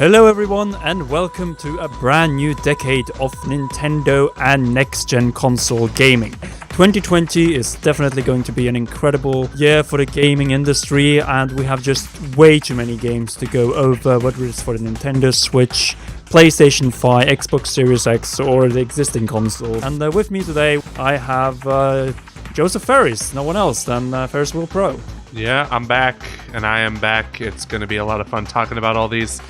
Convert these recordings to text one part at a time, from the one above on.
Hello everyone and welcome to a brand new decade of Nintendo and next-gen console gaming. 2020 is definitely going to be an incredible year for the gaming industry, and we have just way too many games to go over, whether it's for the Nintendo Switch, PlayStation 5, Xbox Series X or the existing console. And with me today I have Joseph Ferris, no one else than Ferris Wheel Pro. Yeah, I'm back, and I am back. It's going to be a lot of fun talking about all these.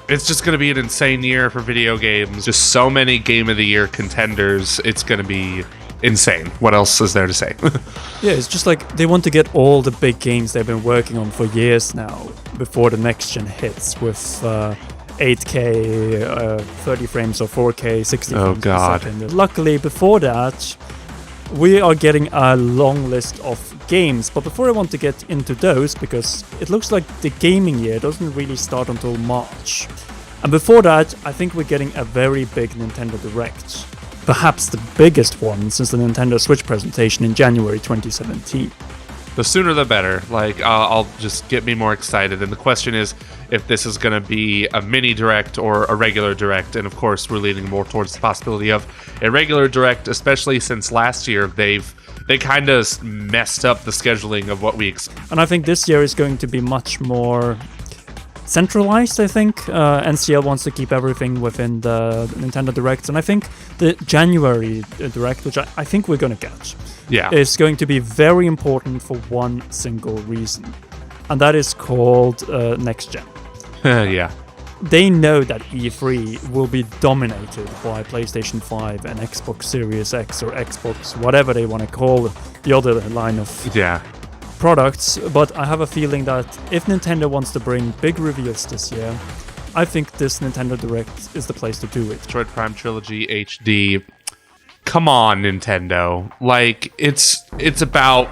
It's just going to be an insane year for video games. Just so many Game of the Year contenders. It's going to be insane. What else is there to say? Yeah, it's just like they want to get all the big games they've been working on for years now before the next gen hits with 8K, 30 frames or 4K, 60 frames per second. Luckily, before that, we are getting a long list of games, but before I want to get into those, because it looks like the gaming year doesn't really start until March. And before that, I think we're getting a very big Nintendo Direct. Perhaps the biggest one since the Nintendo Switch presentation in January 2017. The sooner the better. I'll just get me more excited. And the question is if this is going to be a mini Direct or a regular Direct. And of course, we're leaning more towards the possibility of a regular Direct, especially since last year they kind of messed up the scheduling of what we expect. And I think this year is going to be much more centralized, I think. NCL wants to keep everything within the Nintendo Directs. And I think the January Direct, which I think we're going to get, is going to be very important for one single reason. And that is called Next Gen. Yeah. They know that E3 will be dominated by PlayStation 5 and Xbox Series X or Xbox, whatever they want to call the other line of products. But I have a feeling that if Nintendo wants to bring big reveals this year, I think this Nintendo Direct is the place to do it. Metroid Prime Trilogy HD. Come on, Nintendo. It's about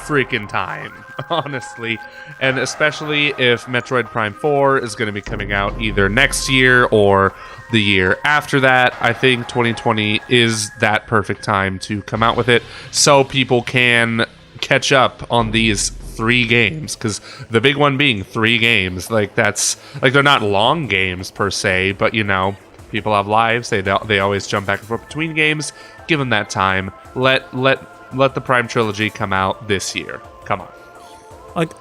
freaking time, honestly. And especially if Metroid Prime 4 is going to be coming out either next year or the year after that, I think 2020 is that perfect time to come out with it so people can catch up on these 3 games. Because the big one being 3 games, they're not long games per se, but people have lives. They always jump back and forth between games. Give them that time. Let the Prime Trilogy come out this year. Come on.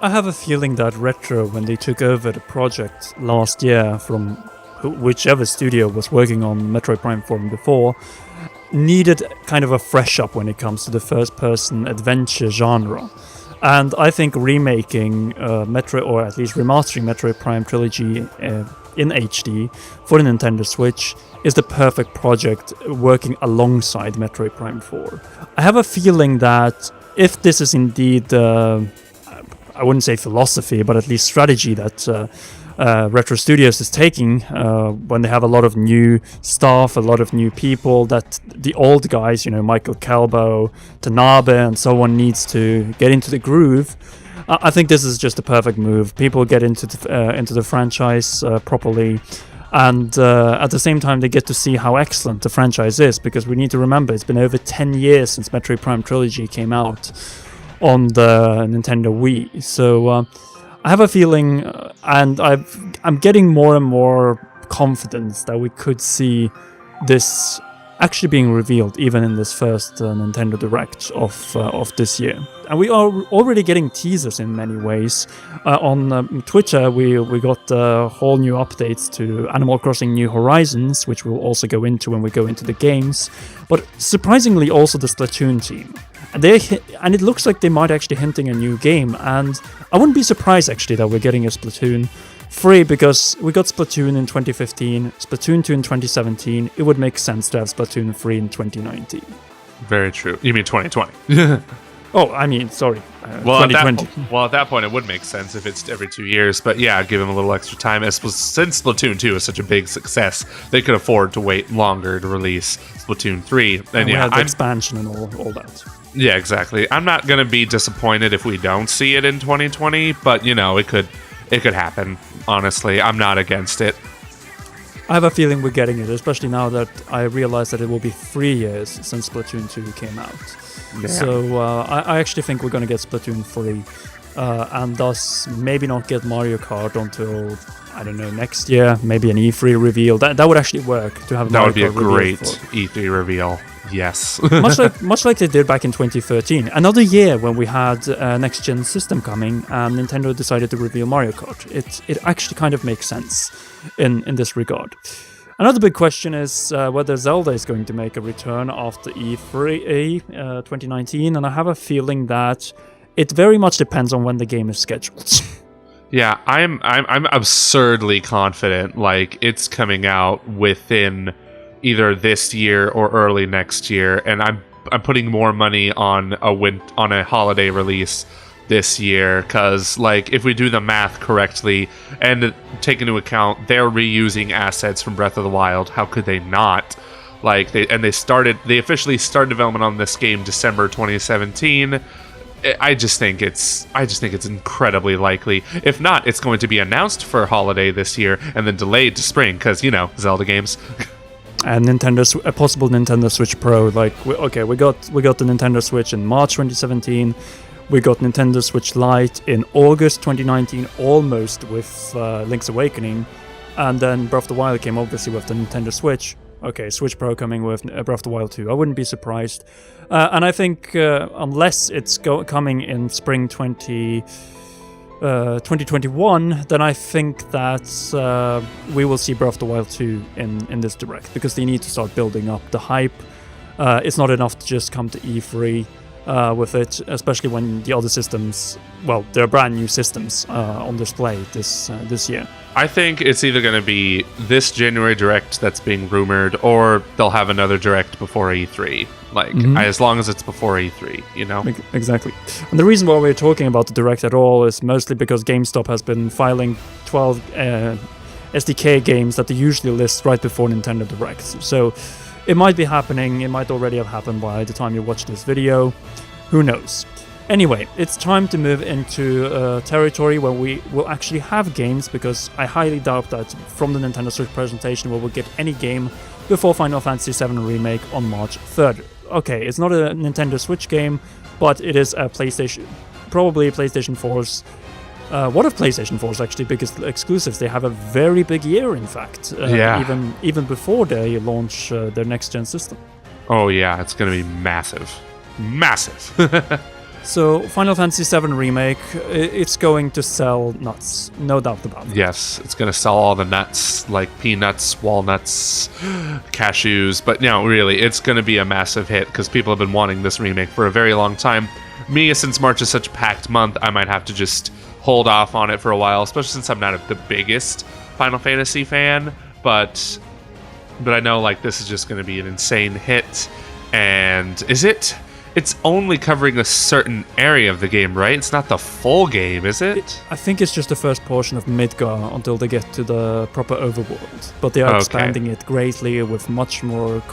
I have a feeling that Retro, when they took over the project last year from whichever studio was working on Metroid Prime 4 before, needed kind of a fresh up when it comes to the first-person adventure genre. And I think remaking Metroid, or at least remastering Metroid Prime Trilogy in HD for the Nintendo Switch is the perfect project working alongside Metroid Prime 4. I have a feeling that if this is indeed, I wouldn't say philosophy, but at least strategy that Retro Studios is taking when they have a lot of new staff, a lot of new people, that the old guys, Michael Calbo, Tanabe and so on, needs to get into the groove. I think this is just a perfect move. People get into the franchise properly, and at the same time they get to see how excellent the franchise is, because we need to remember it's been over 10 years since Metroid Prime Trilogy came out on the Nintendo Wii. So I have a feeling, and I'm getting more and more confidence that we could see this actually being revealed even in this first Nintendo Direct of this year. And we are already getting teasers in many ways. On Twitter, we got whole new updates to Animal Crossing New Horizons, which we'll also go into when we go into the games. But surprisingly, also the Splatoon team. And it looks like they might actually hinting a new game. And I wouldn't be surprised actually that we're getting a Splatoon 3, because we got Splatoon in 2015, Splatoon 2 in 2017. It would make sense to have Splatoon 3 in 2019. Very true. You mean 2020? Oh, I mean, sorry. 2020. At that point, it would make sense if it's every 2 years. But yeah, give them a little extra time. Since Splatoon 2 is such a big success, they could afford to wait longer to release Splatoon 3. And we had the expansion and all that. Yeah, exactly. I'm not going to be disappointed if we don't see it in 2020, but, it could happen. Honestly, I'm not against it. I have a feeling we're getting it, especially now that I realize that it will be 3 years since Splatoon 2 came out. Yeah. So I actually think we're going to get Splatoon 3, and thus maybe not get Mario Kart until I don't know, next year, maybe an E3 reveal. That would actually work to have. That would be a great for. E3 reveal. Yes. much like they did back in 2013. Another year when we had a next-gen system coming and Nintendo decided to reveal Mario Kart. It actually kind of makes sense in this regard. Another big question is whether Zelda is going to make a return after E3 2019, and I have a feeling that it very much depends on when the game is scheduled. Yeah, I'm absurdly confident. Like, it's coming out within either this year or early next year, and I'm putting more money on a holiday release this year, because like if we do the math correctly and take into account they're reusing assets from Breath of the Wild, how could they not? Like they officially started development on this game December 2017. I just think it's incredibly likely. If not, it's going to be announced for holiday this year and then delayed to spring, because Zelda games. And a possible Nintendo Switch Pro. Like, we got the Nintendo Switch in March 2017. We got Nintendo Switch Lite in August 2019, almost with Link's Awakening. And then Breath of the Wild came obviously with the Nintendo Switch. Okay, Switch Pro coming with Breath of the Wild 2. I wouldn't be surprised. And I think unless it's coming in spring 2021, then I think that we will see Breath of the Wild 2 in this direct, because they need to start building up the hype. It's not enough to just come to E3 with it, especially when the other systems, well, they're brand new systems on display this year. I think it's either going to be this January direct that's being rumored, or they'll have another direct before E3. As long as it's before E3, Exactly. And the reason why we're talking about the direct at all is mostly because GameStop has been filing 12 SDK games that they usually list right before Nintendo Directs. So it might be happening, it might already have happened by the time you watch this video. Who knows? Anyway, it's time to move into territory where we will actually have games, because I highly doubt that from the Nintendo Switch presentation we will get any game before Final Fantasy VII Remake on March 3rd. Okay, it's not a Nintendo Switch game, but it is a probably PlayStation 4's. What if PlayStation 4's actually biggest exclusives? They have a very big year, in fact. Even before they launch their next-gen system. Oh yeah, it's going to be massive. Massive! So, Final Fantasy VII Remake, it's going to sell nuts, no doubt about it. Yes, it's going to sell all the nuts, like peanuts, walnuts, cashews, but really, it's going to be a massive hit, because people have been wanting this remake for a very long time. Me, since March is such a packed month, I might have to just hold off on it for a while, especially since I'm not the biggest Final Fantasy fan, but I know, this is just going to be an insane hit, and It's only covering a certain area of the game, right? It's not the full game, is it? I think it's just the first portion of Midgar until they get to the proper overworld. But they are expanding it greatly with much more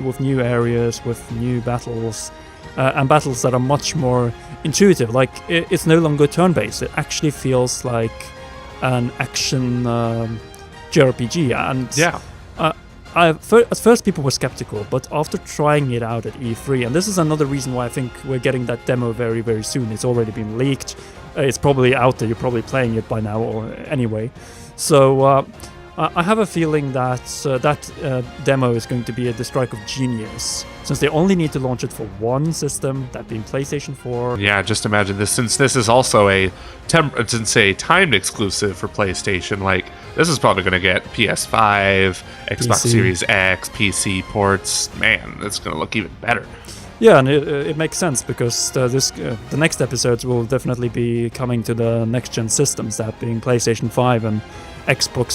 with new areas, with new battles, and battles that are much more intuitive. It's no longer turn-based. It actually feels like an action JRPG. And yeah. At first people were skeptical, but after trying it out at E3, and this is another reason why I think we're getting that demo very, very soon. It's already been leaked. It's probably out there. You're probably playing it by now or anyway. So I have a feeling that that demo is going to be the strike of genius, since they only need to launch it for one system, that being PlayStation 4. Yeah, just imagine this, since this is also a timed exclusive for PlayStation. This is probably going to get PS5, Xbox PC. Series X, PC ports. Man, it's going to look even better. Yeah, and it makes sense, because the next episodes will definitely be coming to the next-gen systems, that being PlayStation 5 and Xbox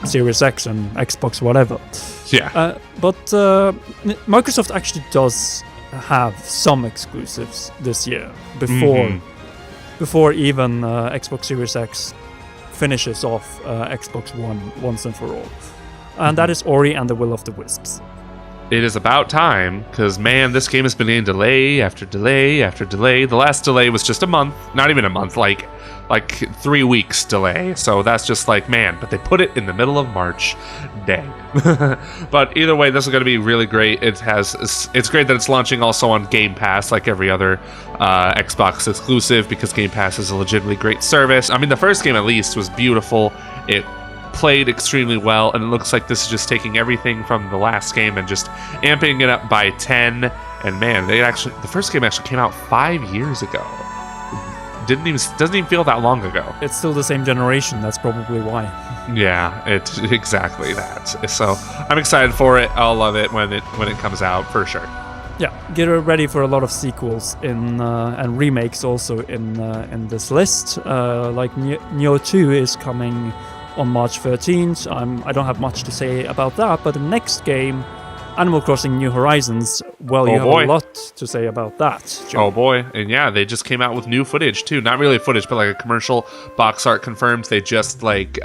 Series X and Xbox whatever. Yeah. But Microsoft actually does have some exclusives this year, before even Xbox Series X finishes off Xbox One once and for all. And that is Ori and the Will of the Wisps. It is about time, because, man, this game has been getting delay after delay after delay. The last delay was just a month. Not even a month, like 3 weeks delay. So that's just man, but they put it in the middle of March. Dang. But either way, this is going to be really great. It's great that it's launching also on Game Pass, like every other Xbox exclusive, because Game Pass is a legitimately great service. I mean, the first game at least was beautiful. It played extremely well, and it looks like this is just taking everything from the last game and just amping it up by 10. And man, the first game actually came out 5 years ago. Doesn't even feel that long ago. It's still the same generation. That's probably why. Yeah, it's exactly that. So I'm excited for it. I'll love it when it comes out for sure. Yeah, get ready for a lot of sequels and remakes also in this list. Like Nioh 2 is coming on March 13th. I don't have much to say about that, but the next game, Animal Crossing New Horizons, well, you have a lot to say about that, Joe. Oh boy, and yeah, they just came out with new footage too. Not really footage, but like a commercial. Box art confirmed. They just like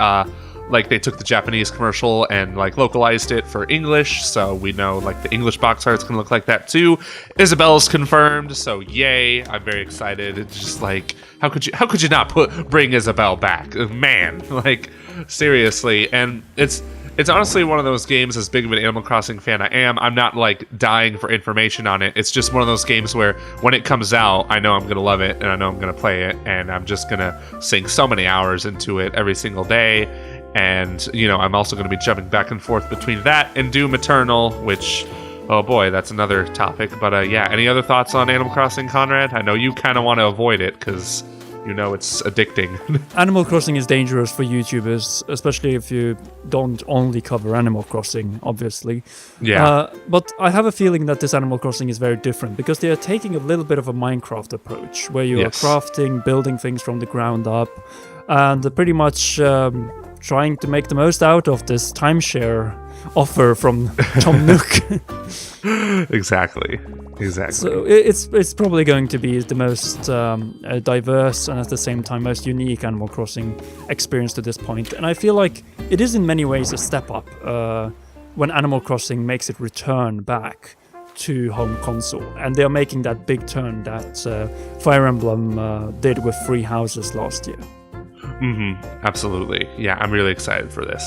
they took the Japanese commercial and like localized it for English, so we know like the English box art's gonna look like that too. Isabelle's confirmed, so yay! I'm very excited. It's just like how could you not bring Isabelle back, man? Like seriously, and it's honestly one of those games, as big of an Animal Crossing fan I am, I'm not like dying for information on it. It's just one of those games where when it comes out, I know I'm going to love it and I know I'm going to play it, and I'm just going to sink so many hours into it every single day. And, I'm also going to be jumping back and forth between that and Doom Eternal, which, oh boy, that's another topic. But yeah, any other thoughts on Animal Crossing, Conrad? I know you kind of want to avoid it because it's addicting. Animal Crossing is dangerous for YouTubers, especially if you don't only cover Animal Crossing, obviously. Yeah. But I have a feeling that this Animal Crossing is very different because they are taking a little bit of a Minecraft approach where you are crafting, building things from the ground up, and pretty much trying to make the most out of this timeshare offer from Tom Nook. Exactly. So it's probably going to be the most diverse and at the same time most unique Animal Crossing experience to this point. And I feel like it is in many ways a step up when Animal Crossing makes it return back to home console. And they are making that big turn that Fire Emblem did with Free Houses last year. Absolutely. Yeah, I'm really excited for this.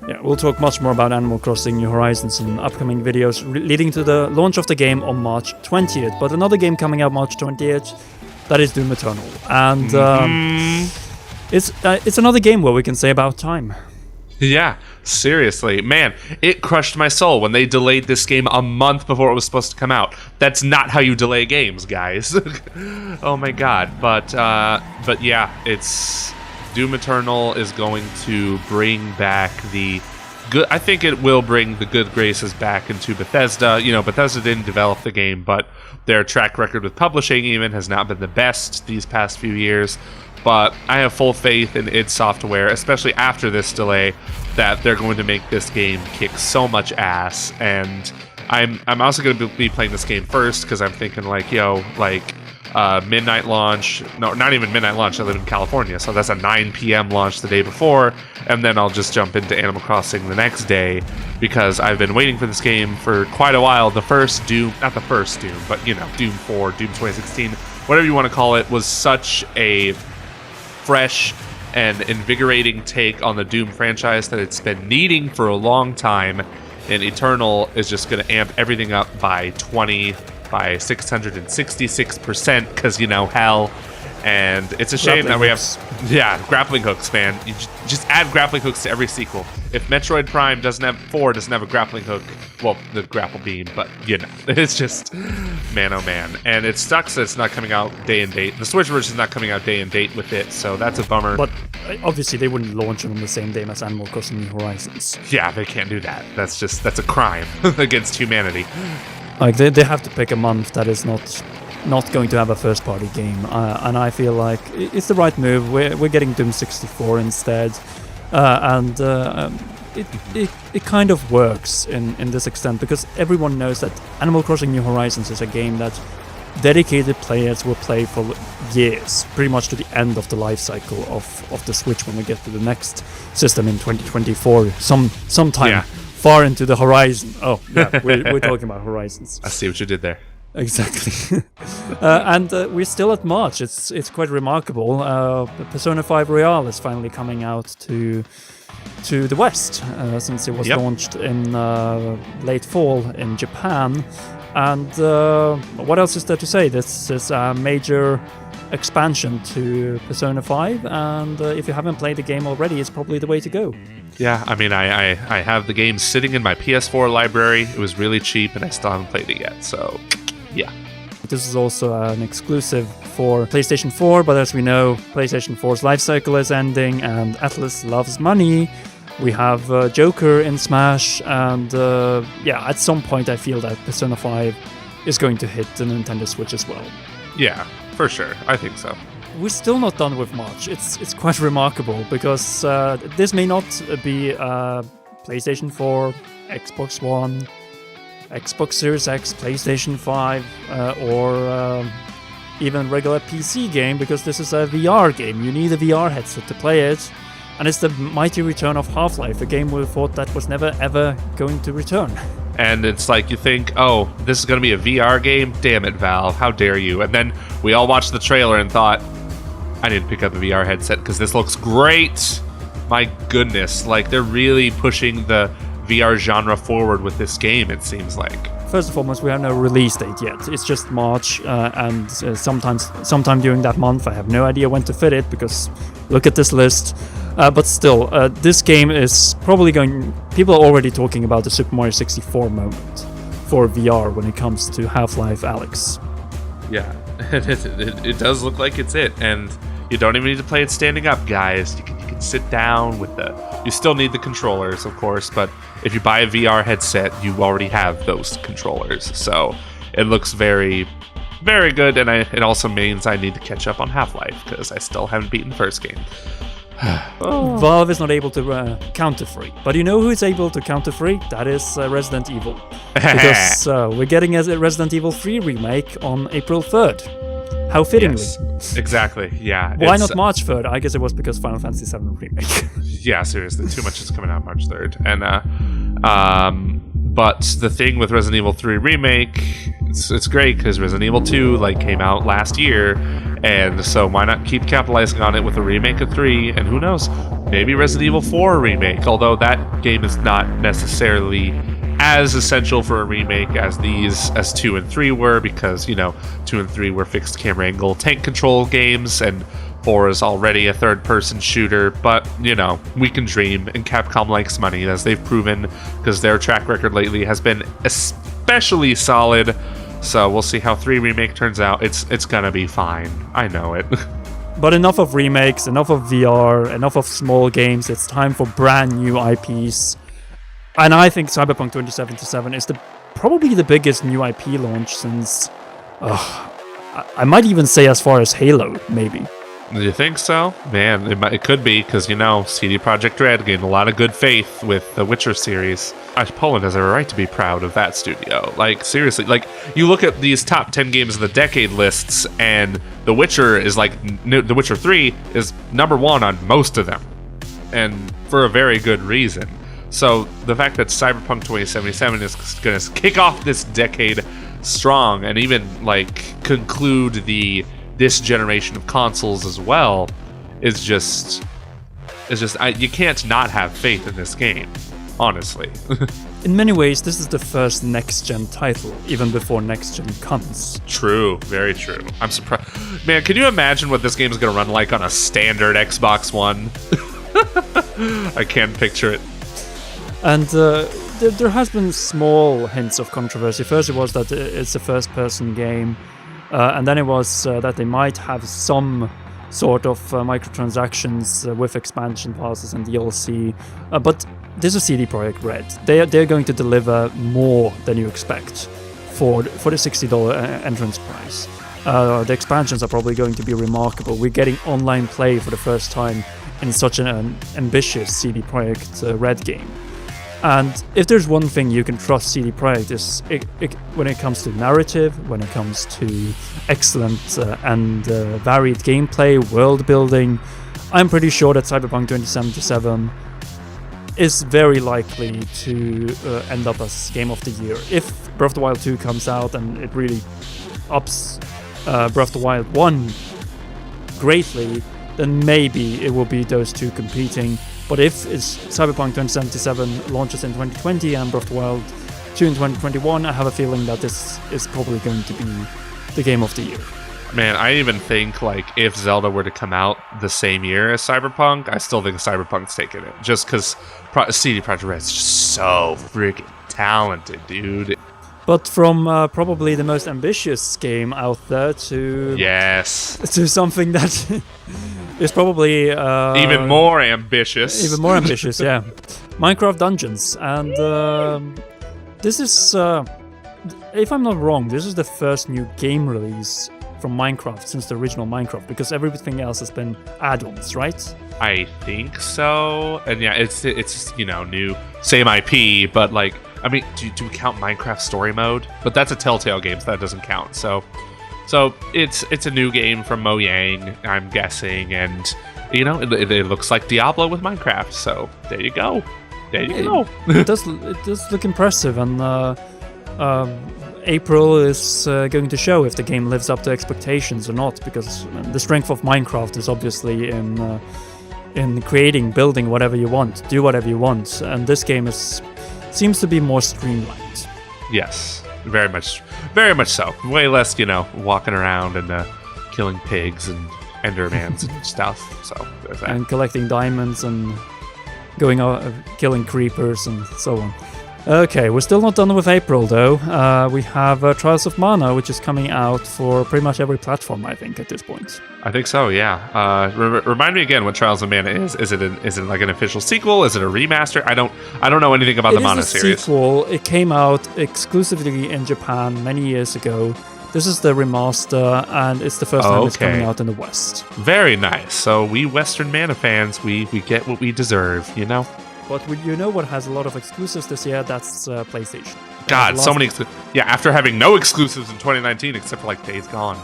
Yeah, we'll talk much more about Animal Crossing New Horizons in upcoming videos leading to the launch of the game on March 20th. But another game coming out March 20th, that is Doom Eternal. And it's another game where we can say about time. Yeah, seriously. Man, it crushed my soul when they delayed this game a month before it was supposed to come out. That's not how you delay games, guys. Oh my god. But yeah, it's... Doom Eternal is going to bring back the good... I think it will bring the good graces back into Bethesda. Bethesda didn't develop the game, but their track record with publishing even has not been the best these past few years. But I have full faith in id Software, especially after this delay, that they're going to make this game kick so much ass. And I'm also going to be playing this game first because I'm thinking midnight launch. No, not even midnight launch. I live in California, so that's a 9 p.m. launch the day before, and then I'll just jump into Animal Crossing the next day because I've been waiting for this game for quite a while. The first Doom, not the first Doom, but Doom 4, Doom 2016, whatever you want to call it, was such a fresh and invigorating take on the Doom franchise that it's been needing for a long time, and Eternal is just going to amp everything up by 666% because hell. And it's a shame that we have grappling hooks, man. You just add grappling hooks to every sequel. If Metroid Prime doesn't have a grappling hook, well, the grapple beam, but it's just man oh man. And it sucks that it's not coming out day and date. The Switch version is not coming out day and date with it, so that's a bummer. But obviously they wouldn't launch it on the same day as Animal Crossing New Horizons. Yeah, they can't do that. That's a crime against humanity. Like they have to pick a month that is not going to have a first party game, and I feel like it's the right move. We're getting Doom 64 instead, and it kind of works in this extent because everyone knows that Animal Crossing New Horizons is a game that dedicated players will play for years, pretty much to the end of the life cycle of the Switch when we get to the next system in 2024, sometime far into the horizon. Oh, yeah, we're talking about Horizons. I see what you did there. Exactly. And we're still at March. It's quite remarkable. Persona 5 Royal is finally coming out to the West since it was launched in late fall in Japan. And what else is there to say? This is a major expansion to Persona 5, and if you haven't played the game already, it's probably the way to go. Yeah, I mean, I have the game sitting in my PS4 library. It was really cheap, and I still haven't played it yet, so yeah. This is also an exclusive for PlayStation 4, but as we know, PlayStation 4's life cycle is ending, and Atlus loves money. We have Joker in Smash, and at some point I feel that Persona 5 is going to hit the Nintendo Switch as well. Yeah, for sure. I think so. We're still not done with March. It's quite remarkable, because this may not be a PlayStation 4, Xbox One, Xbox Series X, PlayStation 5, or even regular PC game, because this is a VR game. You need a VR headset to play it. And it's the mighty return of Half-Life, a game we thought that was never ever going to return. And it's like you think, oh, this is going to be a VR game? Damn it, Valve, how dare you? And then we all watched the trailer and thought, I need to pick up a VR headset because this looks great. My goodness, like they're really pushing the VR genre forward with this game, it seems like. First and foremost, we have no release date yet. It's just March, and sometime during that month, I have no idea when to fit it, because look at this list. But still, this game is probably people are already talking about the Super Mario 64 moment for VR when it comes to Half-Life Alyx. Yeah, it does look like it's it, and you don't even need to play it standing up, guys. You can sit down with you still need the controllers, of course, but if you buy a VR headset, you already have those controllers. So it looks very, very good, and it also means I need to catch up on Half-Life, because I still haven't beaten the first game. Valve is not able to counter free, but you know who is able to counter free? That is Resident Evil, because we're getting a Resident Evil 3 remake on April 3rd. How fittingly. Yes, exactly, yeah. Why not March 3rd? I guess it was because Final Fantasy VII Remake. Yeah, seriously, too much is coming out March 3rd. And but the thing with Resident Evil 3 Remake, it's great because Resident Evil 2 came out last year, and so why not keep capitalizing on it with a remake of 3, and who knows, maybe Resident Evil 4 Remake, although that game is not necessarily as essential for a remake as 2 and 3 were, because 2 and 3 were fixed camera angle tank control games, and 4 is already a third-person shooter, but, we can dream, and Capcom likes money, as they've proven, because their track record lately has been especially solid, so we'll see how 3 Remake turns out. It's gonna be fine. I know it. But enough of remakes, enough of VR, enough of small games. It's time for brand new IPs. And I think Cyberpunk 2077 is probably the biggest new IP launch since... I might even say as far as Halo, maybe. Do you think so? Man, it could be, because, CD Projekt Red gained a lot of good faith with the Witcher series. Poland has a right to be proud of that studio. Seriously, you look at these top 10 games of the decade lists, and The Witcher is The Witcher 3 is number 1 on most of them. And for a very good reason. So the fact that Cyberpunk 2077 is going to kick off this decade strong, and even conclude this generation of consoles as well, is just you can't not have faith in this game, honestly. In many ways, this is the first next-gen title, even before next-gen comes. True, very true. I'm surprised. Man, can you imagine what this game is going to run like on a standard Xbox One? I can't picture it. And there has been small hints of controversy. First, it was that it's a first-person game, and then it was that they might have some sort of microtransactions with expansion passes and DLC. But this is CD Projekt Red. They're going to deliver more than you expect for the $60 entrance price. The expansions are probably going to be remarkable. We're getting online play for the first time in such an ambitious CD Projekt Red game. And if there's one thing you can trust CD Projekt is when it comes to narrative, when it comes to excellent and varied gameplay, world building, I'm pretty sure that Cyberpunk 2077 is very likely to end up as Game of the Year. If Breath of the Wild 2 comes out and it really ups Breath of the Wild 1 greatly, then maybe it will be those two competing. But if it's Cyberpunk 2077 launches in 2020 and Breath of the Wild 2 in 2021, I have a feeling that this is probably going to be the Game of the Year. Man, I even think like if Zelda were to come out the same year as Cyberpunk, I still think Cyberpunk's taking it. Just because CD Projekt Red's just so freaking talented, dude. But from probably the most ambitious game out there to to something that is probably even more ambitious. Even more ambitious, yeah. Minecraft Dungeons, and this is, if I'm not wrong, this is the first new game release from Minecraft since the original Minecraft, because everything else has been add-ons, right? I think so, and yeah, it's new, same IP, but like. I mean, do we count Minecraft Story Mode? But that's a Telltale game, so that doesn't count. So it's a new game from Mojang, I'm guessing, and it looks like Diablo with Minecraft. So there you go. It does look impressive, and April is going to show if the game lives up to expectations or not, because the strength of Minecraft is obviously in creating, building whatever you want, do whatever you want, and this game seems to be more streamlined. Yes, very much so. Way less, walking around and killing pigs and endermans and stuff. So there's that. And collecting diamonds and going out, killing creepers and so on. Okay, we're still not done with April though. We have Trials of Mana, which is coming out for pretty much every platform, I think, at this point. I think so, yeah. Remind me again what Trials of Mana is. Is it like an official sequel? Is it a remaster? I don't know anything about the Mana series. It is a sequel. It came out exclusively in Japan many years ago. This is the remaster, and it's the first time it's coming out in the West. Very nice. So we Western Mana fans, we get what we deserve, But what has a lot of exclusives this year? That's PlayStation. God, so many. After having no exclusives in 2019 except for like Days Gone,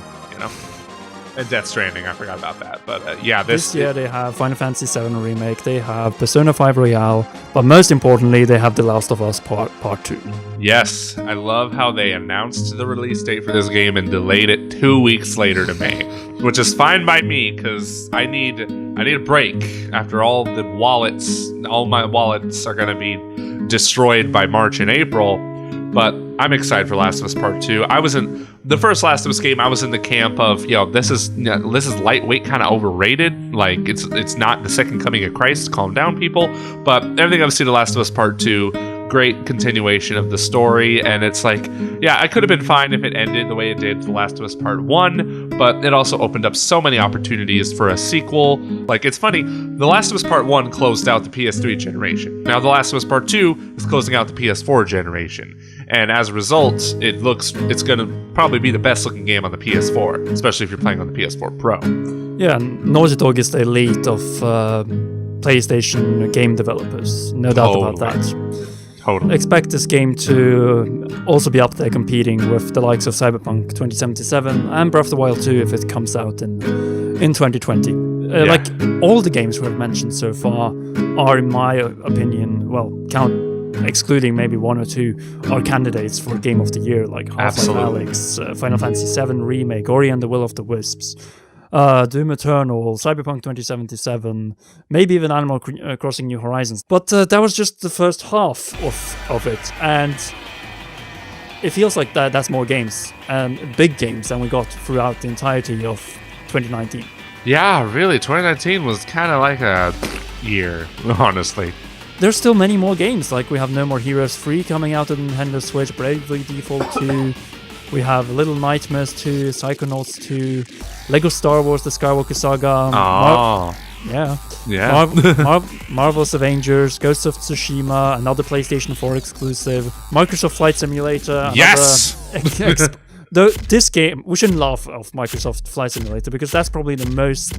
and Death Stranding, I forgot about that. But this year they have Final Fantasy VII Remake, they have Persona 5 Royale, but most importantly, they have The Last of Us Part 2. Yes, I love how they announced the release date for this game and delayed it 2 weeks later to May, which is fine by me because I need a break after all the wallets. All my wallets are going to be destroyed by March and April. But I'm excited for Last of Us Part 2. I was in the first Last of Us game. I was in the camp of, this is lightweight, kind of overrated. Like it's not the second coming of Christ. Calm down, people. But everything I've seen of Last of Us Part 2, great continuation of the story. And it's like, I could have been fine if it ended the way it did for Last of Us Part 1. But it also opened up so many opportunities for a sequel. Like, it's funny, The Last of Us Part 1 closed out the PS3 generation. Now The Last of Us Part 2 is closing out the PS4 generation. And as a result, it's going to probably be the best looking game on the PS4, especially if you're playing on the PS4 Pro. Yeah, Naughty Dog is the elite of PlayStation game developers. No doubt about that. Totally. Expect this game to also be up there competing with the likes of Cyberpunk 2077 and Breath of the Wild 2 if it comes out in 2020. Like all the games we've mentioned so far are, in my opinion, excluding maybe one or two, are candidates for Game of the Year, like Half-Life Alyx, Final Fantasy VII Remake, Ori and the Will of the Wisps, Doom Eternal, Cyberpunk 2077, maybe even Animal Crossing New Horizons. But that was just the first half of it, and it feels like that's more games, and big games, than we got throughout the entirety of 2019. Yeah, really, 2019 was kind of like a year, honestly. There's still many more games, like we have No More Heroes 3 coming out on Nintendo Switch, Bravely Default 2, we have Little Nightmares 2, Psychonauts 2, Lego Star Wars The Skywalker Saga, Marvel's Avengers, Ghosts of Tsushima, another PlayStation 4 exclusive, Microsoft Flight Simulator, this game, we shouldn't laugh off Microsoft Flight Simulator because that's probably the most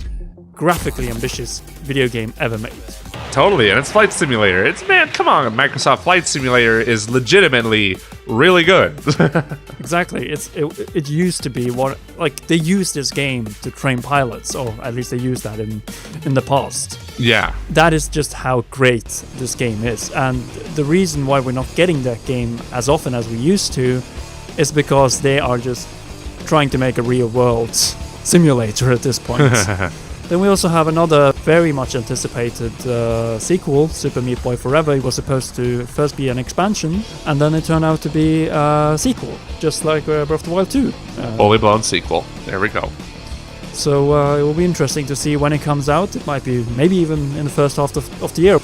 graphically ambitious video game ever made. Totally, and it's Flight Simulator. Come on, Microsoft Flight Simulator is legitimately really good. Exactly. It used to be they used this game to train pilots, or at least they used that in the past. Yeah. That is just how great this game is, and the reason why we're not getting that game as often as we used to is because they are just trying to make a real world simulator at this point. Then we also have another very much anticipated sequel, Super Meat Boy Forever. It was supposed to first be an expansion, and then it turned out to be a sequel, just like Breath of the Wild 2. Fully blown sequel. There we go. So it will be interesting to see when it comes out. It might be maybe even in the first half of the year.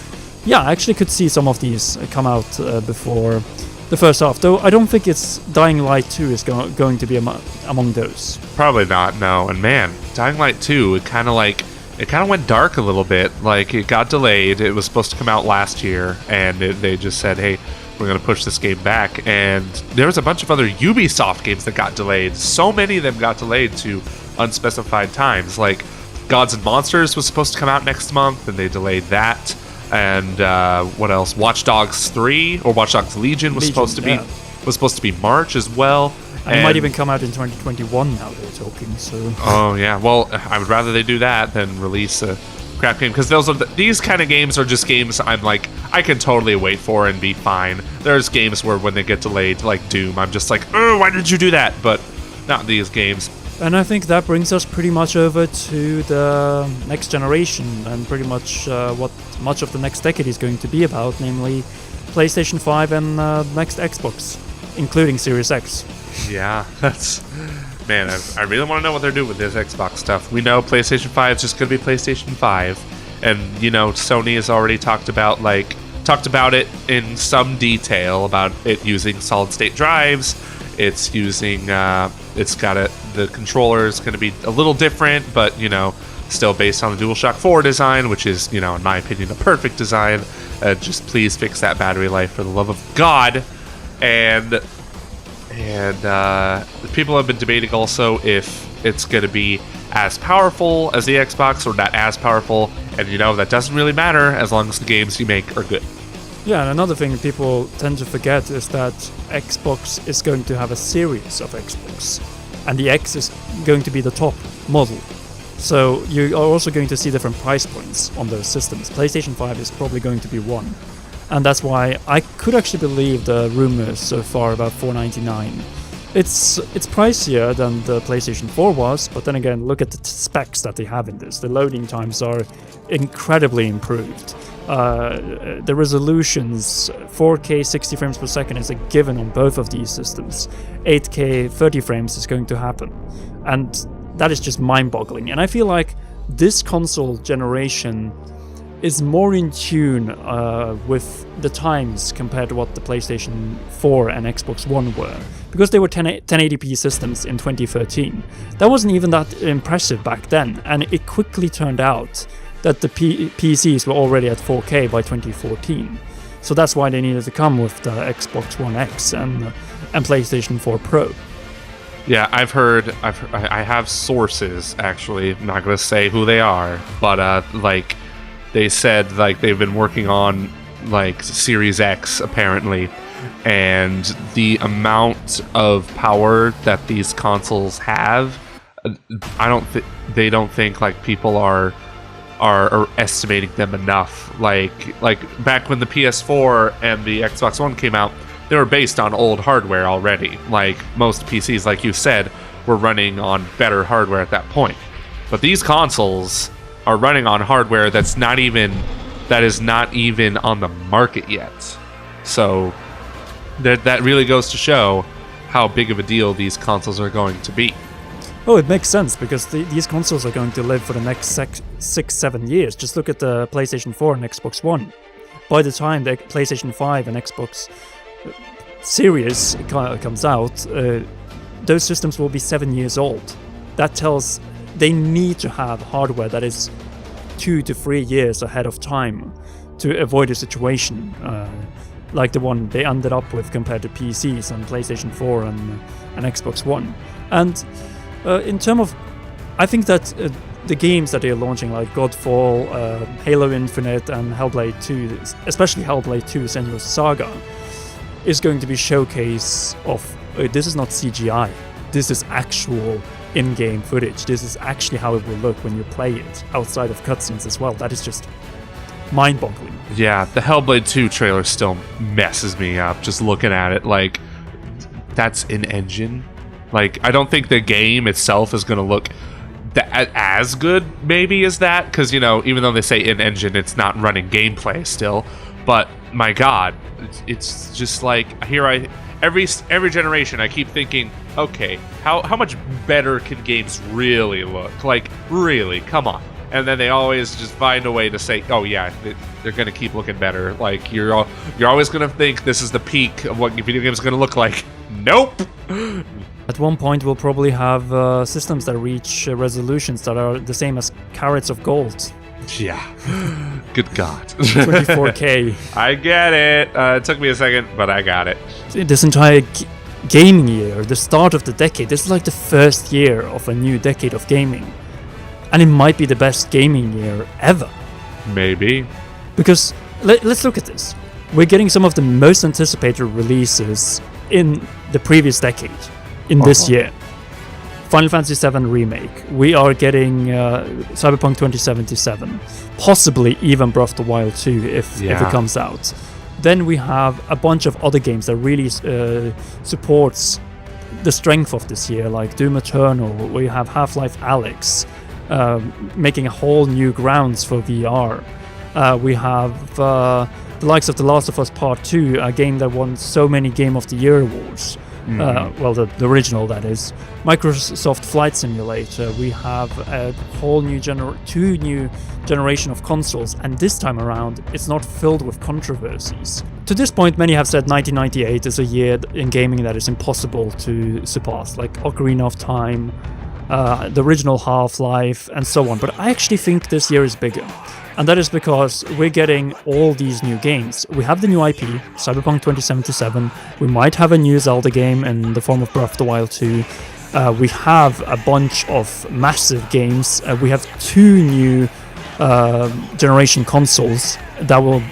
Yeah, I actually could see some of these come out before the first half, though I don't think it's Dying Light 2 is going to be among those. Probably not, no. And man, Dying Light 2, it kind of went dark a little bit. Like, it got delayed. It was supposed to come out last year, and they just said, hey, we're going to push this game back. And there was a bunch of other Ubisoft games that got delayed. So many of them got delayed to unspecified times. Like, Gods and Monsters was supposed to come out next month, and they delayed that. And what else? Watch Dogs 3 or Watch Dogs Legion was supposed to be March as well. And it might even come out in 2021 now they're talking. So. Oh yeah, well I would rather they do that than release a crap game, because these kind of games are just games I'm like, I can totally wait for and be fine. There's games where when they get delayed, like Doom, I'm just like, oh, why did you do that? But not these games. And I think that brings us pretty much over to the next generation and pretty much what much of the next decade is going to be about, namely PlayStation 5 and next Xbox, including Series X. Yeah, man, I really want to know what they're doing with this Xbox stuff. We know PlayStation 5 is just going to be PlayStation 5, and Sony has already talked about it in some detail about it using solid state drives. It's using the controller is going to be a little different, but still based on the DualShock 4 design, which is in my opinion a perfect design. Just please fix that battery life for the love of God. And people have been debating also if it's going to be as powerful as the Xbox or not as powerful, and that doesn't really matter as long as the games you make are good. Yeah, and another thing people tend to forget is that Xbox is going to have a series of Xbox, and the X is going to be the top model. So you are also going to see different price points on those systems. PlayStation 5 is probably going to be one, and that's why I could actually believe the rumors so far about $499. It's pricier than the PlayStation 4 was, but then again, look at the specs that they have in this. The loading times are incredibly improved. The resolutions, 4K 60 frames per second is a given on both of these systems. 8K 30 frames is going to happen, and that is just mind-boggling. And I feel like this console generation is more in tune with the times compared to what the PlayStation 4 and Xbox One were, because they were 1080p systems in 2013. That wasn't even that impressive back then, and it quickly turned out that the PCs were already at 4K by 2014. So that's why they needed to come with the Xbox One X and PlayStation 4 Pro. Yeah, I have sources, actually. I'm not going to say who they are, but they said they've been working on Series X apparently, and the amount of power that these consoles have, they don't think people are estimating them enough. Like back when the PS4 and the Xbox One came out, they were based on old hardware already. Like most PCs, like you said, were running on better hardware at that point. But these consoles are running on hardware that is not even on the market yet. So that really goes to show how big of a deal these consoles are going to be. Oh, it makes sense, because these consoles are going to live for the next 6-7 years. Just look at the PlayStation 4 and Xbox One. By the time the PlayStation 5 and Xbox Series comes out, those systems will be 7 years old. That tells they need to have hardware that is 2 to 3 years ahead of time to avoid a situation like the one they ended up with compared to PCs and PlayStation 4 and Xbox One. And in terms of, I think that the games that they're launching, like Godfall, Halo Infinite, and Hellblade 2, especially Hellblade 2 Senua's Saga, is going to be showcase of this is not CGI. This is actual in-game footage. This is actually how it will look when you play it, outside of cutscenes as well. That is just mind-boggling. Yeah, the Hellblade 2 trailer still messes me up just looking at it. That's an engine. I don't think the game itself is going to look as good maybe as that, because even though they say in-engine, it's not running gameplay still. But my God, it's just like every generation I keep thinking, okay, how much better can games really look? Like, really, come on. And then they always just find a way to say, oh yeah, they're going to keep looking better. Like, you're always going to think this is the peak of what video games are going to look like. Nope. At one point, we'll probably have systems that reach resolutions that are the same as carats of gold. Yeah. Good God. 24K. I get it. It took me a second, but I got it. This entire gaming year, the start of the decade, this is like the first year of a new decade of gaming. And it might be the best gaming year ever. Maybe. Because, let's look at this. We're getting some of the most anticipated releases in the previous decade, in this year. Final Fantasy VII Remake. We are getting Cyberpunk 2077. Possibly even Breath of the Wild 2 if it comes out. Then we have a bunch of other games that really supports the strength of this year, like Doom Eternal. We have Half-Life Alyx, making a whole new grounds for VR. We have the likes of The Last of Us Part 2, a game that won so many Game of the Year awards. Well, the original, that is. Microsoft Flight Simulator. We have a whole new two new generation of consoles, and this time around, it's not filled with controversies. To this point, many have said 1998 is a year in gaming that is impossible to surpass, like Ocarina of Time, the original Half-Life, and so on. But I actually think this year is bigger. And that is because we're getting all these new games. We have the new IP, Cyberpunk 2077. We might have a new Zelda game in the form of Breath of the Wild 2. We have a bunch of massive games. We have two new generation consoles that will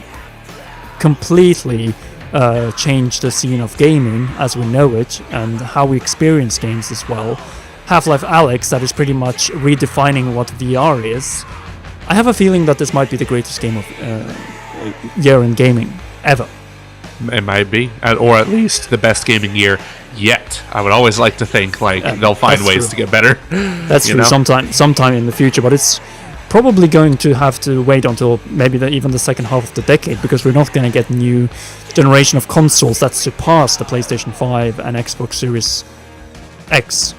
completely change the scene of gaming as we know it and how we experience games as well. Half-Life Alyx, that is pretty much redefining what VR is. I have a feeling that this might be the greatest game of year in gaming ever. It might be, or at least the best gaming year yet. I would always like to think they'll find ways to get better. That's true. Sometime in the future, but it's probably going to have to wait until maybe even the second half of the decade, because we're not going to get new generation of consoles that surpass the PlayStation 5 and Xbox Series X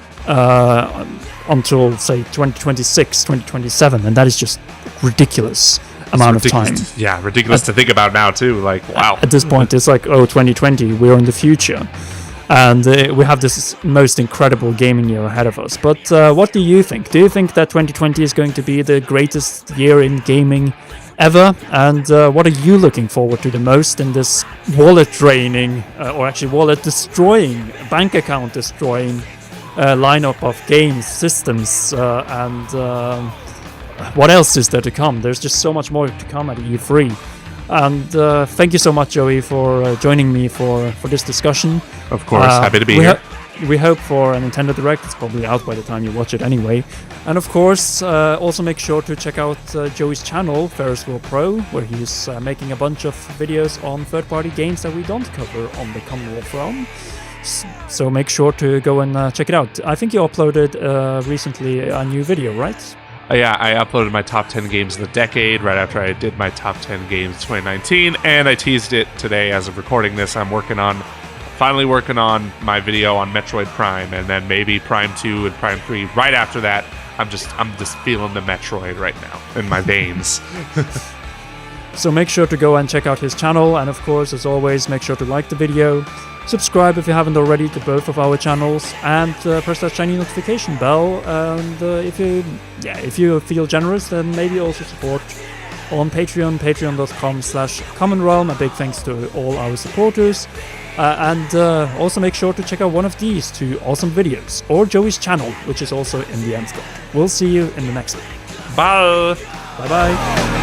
until, say, 2026, 2027, and that is just ridiculous amount of time. Yeah, ridiculous to think about now, too. Like, wow. At this point, it's like, 2020, we're in the future. And we have this most incredible gaming year ahead of us. But what do you think? Do you think that 2020 is going to be the greatest year in gaming ever? And what are you looking forward to the most in this wallet draining, or actually wallet destroying, bank account destroying lineup of games, systems, and what else is there to come? There's just so much more to come at E3. And thank you so much, Joey, for joining me for this discussion. Of course, happy to be here. We hope for a Nintendo Direct. It's probably out by the time you watch it anyway. And of course, also make sure to check out Joey's channel, Ferris Wheel Pro, where he's making a bunch of videos on third-party games that we don't cover on the Commonwealth realm. So make sure to go and check it out. I think you uploaded recently a new video, right? Yeah, I uploaded my top 10 games of the decade right after I did my top 10 games 2019, and I teased it today as of recording this. I'm finally working on my video on Metroid Prime, and then maybe Prime 2 and Prime 3 right after that. I'm just feeling the Metroid right now in my veins. So make sure to go and check out his channel, and of course, as always, make sure to like the video, subscribe if you haven't already to both of our channels, and press that shiny notification bell. And if you feel generous, then maybe also support on Patreon, patreon.com/commonrealm. A big thanks to all our supporters. And also make sure to check out one of these two awesome videos, or Joey's channel, which is also in the end screen. We'll see you in the next one. Bye! Bye-bye!